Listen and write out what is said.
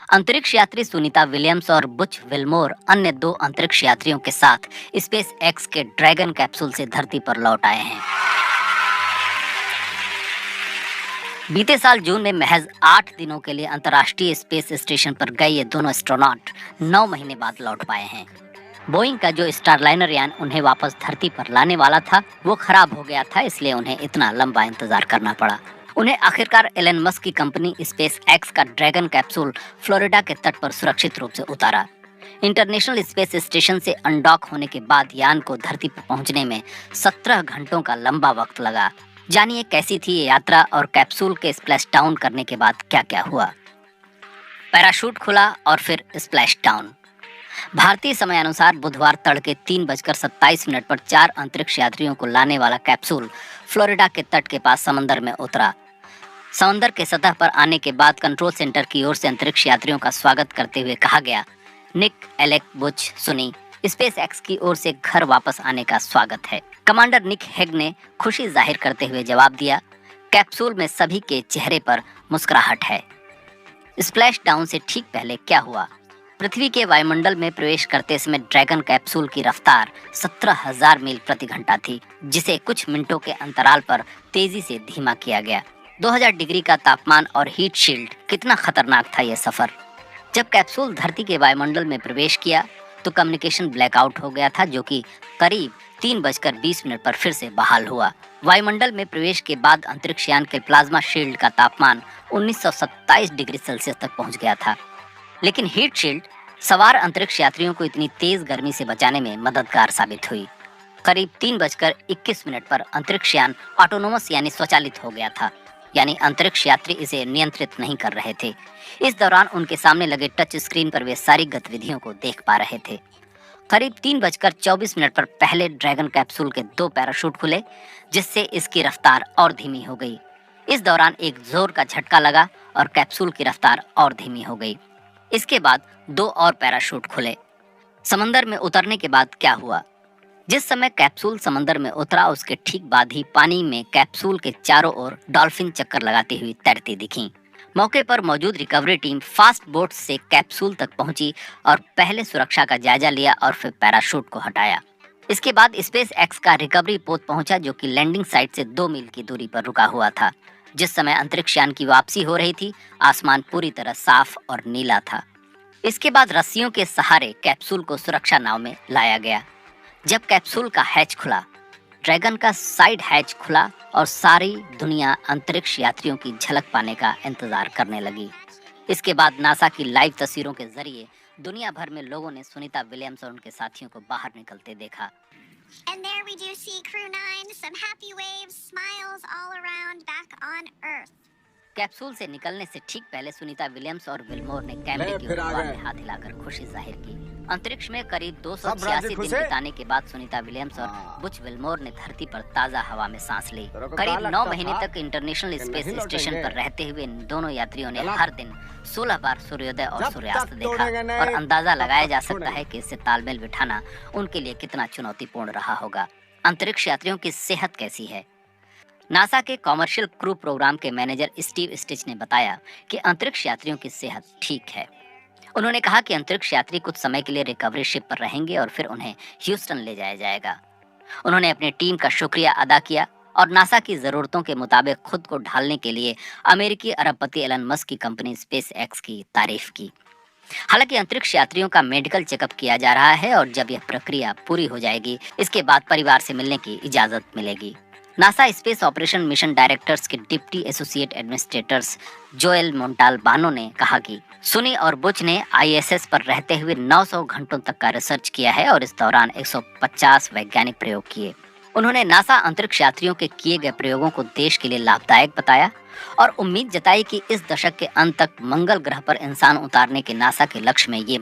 अंतरिक्ष यात्री सुनीता विलियम्स और बुच विल्मोर अन्य 2 अंतरिक्ष यात्रियों के साथ स्पेस एक्स के ड्रैगन कैप्सूल से धरती पर लौट आए हैं। बीते साल जून में महज 8 दिनों के लिए अंतर्राष्ट्रीय स्पेस स्टेशन पर गए ये दोनों एस्ट्रोनॉट 9 महीने बाद लौट पाए हैं। बोइंग का जो स्टारलाइनर यान उन्हें वापस धरती पर लाने वाला था वो खराब हो गया था, इसलिए उन्हें इतना लंबा इंतजार करना पड़ा। उन्हें आखिरकार एलन मस्क की कंपनी स्पेस एक्स का ड्रैगन कैप्सूल फ्लोरिडा के तट पर सुरक्षित रूप से उतारा। इंटरनेशनल स्पेस स्टेशन से अनडॉक होने के बाद यान को धरती पर पहुंचने में 17 घंटों का लंबा वक्त लगा। जानिए कैसी थी ये यात्रा और कैप्सूल के स्प्लैश डाउन करने के बाद क्या क्या हुआ। पैराशूट खुला और फिर स्प्लैश डाउन। भारतीय समयानुसार बुधवार तड़के 3:27 पर 4 अंतरिक्ष यात्रियों को लाने वाला कैप्सूल फ्लोरिडा के तट के पास समंदर में उतरा। समंदर के सतह पर आने के बाद कंट्रोल सेंटर की ओर से अंतरिक्ष यात्रियों का स्वागत करते हुए कहा गया, निक, एलेक, बुच, सुनी, स्पेस एक्स की ओर से घर वापस आने का स्वागत है। कमांडर निक हेग ने खुशी जाहिर करते हुए जवाब दिया, कैप्सूल में सभी के चेहरे पर मुस्कुराहट है। स्प्लैश डाउन से ठीक पहले क्या हुआ? पृथ्वी के वायुमंडल में प्रवेश करते समय ड्रैगन कैप्सूल की रफ्तार 17,000 मील प्रति घंटा थी, जिसे कुछ मिनटों के अंतराल पर तेजी से धीमा किया गया। 2000 डिग्री का तापमान और हीट शील्ड, कितना खतरनाक था यह सफर। जब कैप्सूल धरती के वायुमंडल में प्रवेश किया तो कम्युनिकेशन ब्लैकआउट हो गया था, जो कि करीब 3:20 पर फिर से बहाल हुआ। वायुमंडल में प्रवेश के बाद अंतरिक्ष यान के प्लाज्मा शील्ड का तापमान 1927 डिग्री सेल्सियस तक पहुंच गया था, लेकिन हीट शील्ड सवार अंतरिक्ष यात्रियों को इतनी तेज गर्मी से बचाने में मददगार साबित हुई। करीब 3:21 पर अंतरिक्ष यान ऑटोनोमस यानी स्वचालित हो गया था, यानी अंतरिक्ष यात्री इसे नियंत्रित नहीं कर रहे थे। इस दौरान उनके सामने लगे टच स्क्रीन पर वे सारी गतिविधियों को देख पा रहे थे। करीब 3:24 पर पहले ड्रैगन कैप्सूल के 2 पैराशूट खुले, जिससे इसकी रफ्तार और धीमी हो गई। इस दौरान एक जोर का झटका लगा और कैप्सूल की रफ्तार और धीमी हो गई। इसके बाद 2 और पैराशूट खुले। समंदर में उतरने के बाद क्या हुआ? जिस समय कैप्सूल समंदर में उतरा उसके ठीक बाद ही पानी में कैप्सूल के चारों ओर डॉल्फिन चक्कर लगाती हुई तैरती दिखीं। मौके पर मौजूद रिकवरी टीम फास्ट बोट से कैप्सूल तक पहुंची और पहले सुरक्षा का जायजा लिया और फिर पैराशूट को हटाया। इसके बाद स्पेस एक्स का रिकवरी पोत पहुंचा, जो कि लैंडिंग साइट से 2 मील की दूरी पर रुका हुआ था। जिस समय अंतरिक्ष यान की वापसी हो रही थी, आसमान पूरी तरह साफ और नीला था। इसके बाद रस्सियों के सहारे कैप्सूल को सुरक्षा नाव में लाया गया। जब कैप्सूल का हैच खुला, ड्रैगन का साइड हैच खुला और सारी दुनिया अंतरिक्ष यात्रियों की झलक पाने का इंतजार करने लगी। इसके बाद नासा की लाइव तस्वीरों के जरिए दुनिया भर में लोगों ने सुनीता विलियम्स और उनके साथियों को बाहर निकलते देखा। And there we do see Crew 9, some happy waves, smiles all around back on Earth. Capsule से निकलने से ठीक पहले सुनीता विलियम्स और विल्मोर ने कैमरे की ओर हवा में हाथ हिलाकर खुशी जाहिर की। अंतरिक्ष में करीब 286 दिन बिताने के बाद सुनीता विलियम्स और बुच विल्मोर ने धरती पर ताजा हवा में सांस ली। करीब 9 महीने तक इंटरनेशनल स्पेस स्टेशन पर रहते हुए इन दोनों यात्रियों ने हर दिन 16 बार सूर्योदय और सूर्यास्त देखा और अंदाजा लगाया जा सकता है कि इससे तालमेल बिठाना उनके लिए कितना चुनौतीपूर्ण रहा होगा। अंतरिक्ष यात्रियों की सेहत कैसी है? नासा के कॉमर्शियल क्रू प्रोग्राम के मैनेजर स्टीव स्टिच ने बताया कि अंतरिक्ष यात्रियों की सेहत ठीक है। उन्होंने कहा कि अंतरिक्ष यात्री कुछ समय के लिए रिकवरी शिप पर रहेंगे और फिर उन्हें ह्यूस्टन ले जाया जाएगा। उन्होंने अपनी टीम का शुक्रिया अदा किया और नासा की जरूरतों के मुताबिक खुद को ढालने के लिए अमेरिकी अरबपति एलन मस्क की कंपनी स्पेस एक्स की तारीफ की। हालांकि अंतरिक्ष यात्रियों का मेडिकल चेकअप किया जा रहा है और जब यह प्रक्रिया पूरी हो जाएगी, इसके बाद परिवार से मिलने की इजाजत मिलेगी। NASA space operation mission directors के डिप्टी एसोसिएट एडमिनिस्ट्रेटर्स जोएल मोंटाल्बानो ने कहा कि सुनी और बुच ने आईएसएस पर रहते हुए 900 घंटों तक का रिसर्च किया है और इस दौरान 150 वैज्ञानिक प्रयोग किए। उन्होंने नासा अंतरिक्ष यात्रियों के किए गए प्रयोगों को देश के लिए लाभदायक बताया और उम्मीद जताई कि इस दशक के अंत तक मंगल ग्रह पर इंसान उतारने के नासा के लक्ष्य में ये